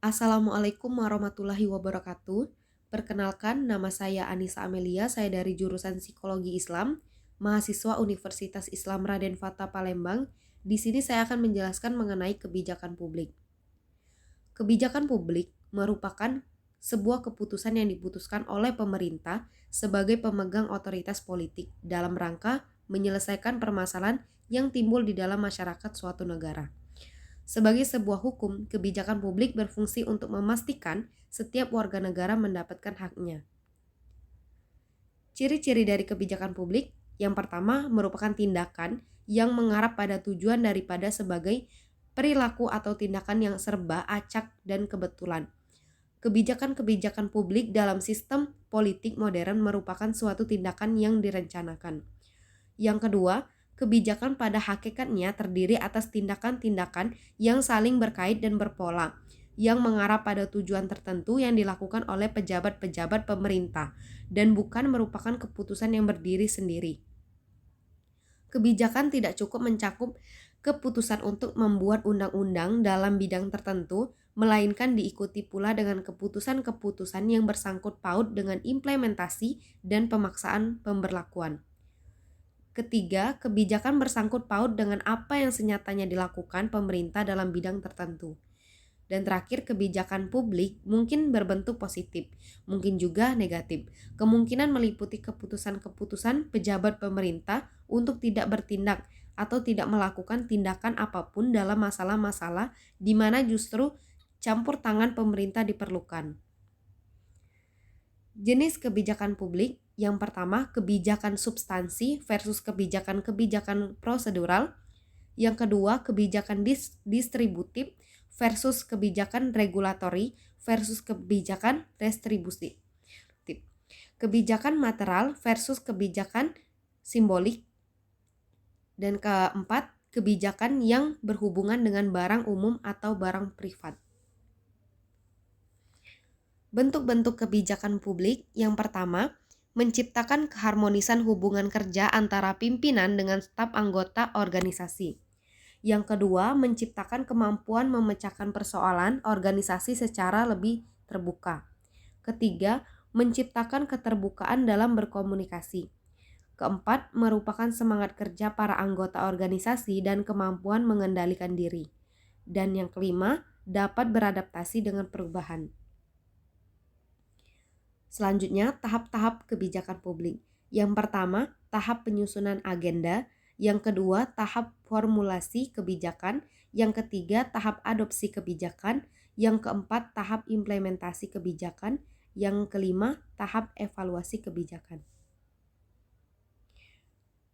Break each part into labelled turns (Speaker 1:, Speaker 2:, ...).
Speaker 1: Assalamualaikum warahmatullahi wabarakatuh. Perkenalkan, nama saya Anissa Amelia, saya dari jurusan Psikologi Islam, mahasiswa Universitas Islam Raden Fatah Palembang. Di sini saya akan menjelaskan mengenai kebijakan publik. Kebijakan publik merupakan sebuah keputusan yang diputuskan oleh pemerintah sebagai pemegang otoritas politik dalam rangka menyelesaikan permasalahan yang timbul di dalam masyarakat suatu negara. Sebagai sebuah hukum, kebijakan publik berfungsi untuk memastikan setiap warga negara mendapatkan haknya. Ciri-ciri dari kebijakan publik, yang pertama merupakan tindakan yang mengarah pada tujuan daripada sebagai perilaku atau tindakan yang serba acak dan kebetulan. Kebijakan-kebijakan publik dalam sistem politik modern merupakan suatu tindakan yang direncanakan. Yang kedua, kebijakan pada hakikatnya terdiri atas tindakan-tindakan yang saling berkait dan berpola, yang mengarah pada tujuan tertentu yang dilakukan oleh pejabat-pejabat pemerintah, dan bukan merupakan keputusan yang berdiri sendiri. Kebijakan tidak cukup mencakup keputusan untuk membuat undang-undang dalam bidang tertentu, melainkan diikuti pula dengan keputusan-keputusan yang bersangkut paut dengan implementasi dan pemaksaan pemberlakuan. Ketiga, kebijakan bersangkut paut dengan apa yang senyatanya dilakukan pemerintah dalam bidang tertentu. Dan terakhir, kebijakan publik mungkin berbentuk positif, mungkin juga negatif. Kemungkinan meliputi keputusan-keputusan pejabat pemerintah untuk tidak bertindak atau tidak melakukan tindakan apapun dalam masalah-masalah di mana justru campur tangan pemerintah diperlukan. Jenis kebijakan publik, yang pertama kebijakan substansi versus kebijakan-kebijakan prosedural. Yang kedua kebijakan distributif versus kebijakan regulatori versus kebijakan restribusi. Kebijakan material versus kebijakan simbolik. Dan keempat, kebijakan yang berhubungan dengan barang umum atau barang privat. Bentuk-bentuk kebijakan publik, yang pertama, menciptakan keharmonisan hubungan kerja antara pimpinan dengan staf anggota organisasi. Yang kedua, menciptakan kemampuan memecahkan persoalan organisasi secara lebih terbuka. Ketiga, menciptakan keterbukaan dalam berkomunikasi. Keempat, merupakan semangat kerja para anggota organisasi dan kemampuan mengendalikan diri. Dan yang kelima, dapat beradaptasi dengan perubahan. Selanjutnya, tahap-tahap kebijakan publik. Yang pertama, tahap penyusunan agenda. Yang kedua, tahap formulasi kebijakan. Yang ketiga, tahap adopsi kebijakan. Yang keempat, tahap implementasi kebijakan. Yang kelima, tahap evaluasi kebijakan.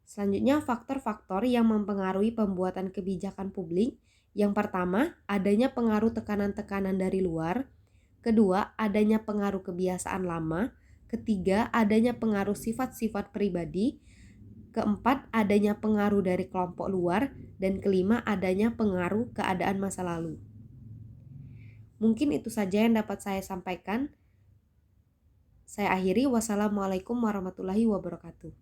Speaker 1: Selanjutnya, faktor-faktor yang mempengaruhi pembuatan kebijakan publik. Yang pertama, adanya pengaruh tekanan-tekanan dari luar. Kedua, adanya pengaruh kebiasaan lama. Ketiga, adanya pengaruh sifat-sifat pribadi. Keempat, adanya pengaruh dari kelompok luar. Dan kelima, adanya pengaruh keadaan masa lalu. Mungkin itu saja yang dapat saya sampaikan. Saya akhiri. Wassalamualaikum warahmatullahi wabarakatuh.